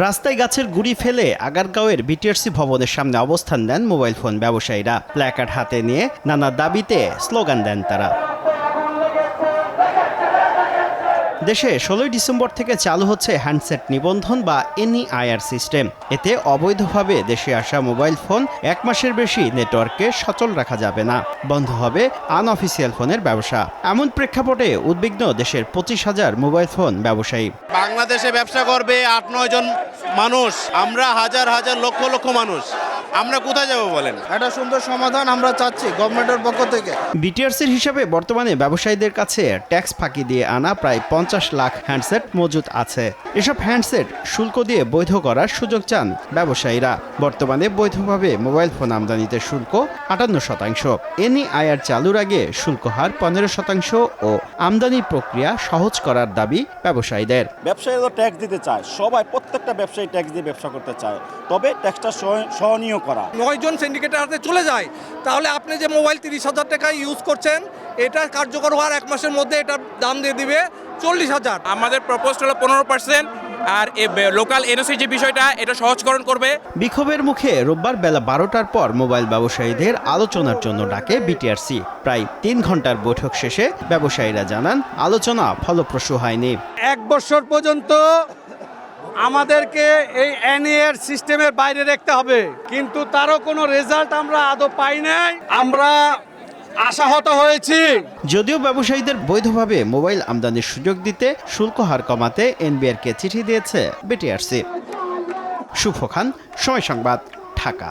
রাস্তায় গাছের গুড়ি ফেলে আগারগাঁওয়ের বিটিআরসি ভবনের সামনে অবস্থান নেন মোবাইল ফোন ব্যবসায়ীরা। প্ল্যাকার্ড হাতে নিয়ে নানা দাবিতে স্লোগান দেন তারা। দেশে 16 ডিসেম্বর থেকে চালু হচ্ছে হ্যান্ডসেট নিবন্ধন বা এনইআইআর সিস্টেম। এতে অবৈধভাবে দেশে আসা মোবাইল ফোন 1 মাসের বেশি নেটওয়ার্কে সচল রাখা যাবে না। বন্ধ হবে আনঅফিসিয়াল ফোনের ব্যবসা। এমন প্রেক্ষাপটে উদ্বিগ্ন দেশের 25,000 মোবাইল ফোন ব্যবসায়ী। বাংলাদেশে ব্যবসা করবে 8-9 জন মানুষ, আমরা হাজার হাজার লক্ষ লক্ষ মানুষ, আমরা কোথায় যাব বলেন? একটা সুন্দর সমাধান আমরা চাচ্ছি গভর্নমেন্টের পক্ষ থেকে। বিটিআরসির হিসাবে বর্তমানে ব্যবসায়ীদের কাছে ট্যাক্স ফাঁকি দিয়ে আনা প্রায় 50 লাখ হ্যান্ডসেট মজুদ আছে। এসব হ্যান্ডসেট শুল্ক দিয়ে বৈধ করার সুযোগ চান ব্যবসায়ীরা। বর্তমানে বৈধভাবে মোবাইল ফোন আমদানিতে শুল্ক 58%। এনইআইআর চালুর আগে শুল্ক হার 15% ও আমদানি প্রক্রিয়া সহজ করার দাবি ব্যবসায়ীদের। ব্যবসায়ীরা ট্যাক্স দিতে চায়, সবাই প্রত্যেকটা ব্যবসায়ী ট্যাক্স দিয়ে ব্যবসা করতে চায়, তবে ট্যাক্সটা সহনীয় করা। 9 জন সিন্ডিকেটের হাতে চলে যায়, তাহলে আপনি যে মোবাইল 30,000 টাকায় ইউজ করছেন, এটা কার্যকর হওয়ার 1 মাসের মধ্যে এটার দাম দিয়ে দিবে 40,000। আমাদের প্রপোজ হলো 15%, আর লোকাল এনওসি যে বিষয়টা এটা সহজকরণ করবে। বিক্ষোভের মুখে রোববার বেলা 12টার পর মোবাইল ব্যবসায়ীদের আলোচনার জন্য ডাকে বিটিআরসি। প্রায় 3 ঘন্টার বৈঠক শেষে ব্যবসায়ীরা জানান আলোচনা ফলপ্রসূ হয়নি। 1 বছর পর্যন্ত আমাদেরকে এই এনইআর সিস্টেমের বাইরে রাখতে হবে, কিন্তু তারও কোনো রেজাল্ট আমরা আদৌ পাই নাই। আমরা আশাহত হয়েছি। যদিও ব্যবসায়ীদের বৈধভাবে মোবাইল আমদানির সুযোগ দিতে শুল্ক হার কমাতে এনবিআরকে চিঠি দিয়েছে বিটিআরসি। শুভ খান, সময় সংবাদ, ঢাকা।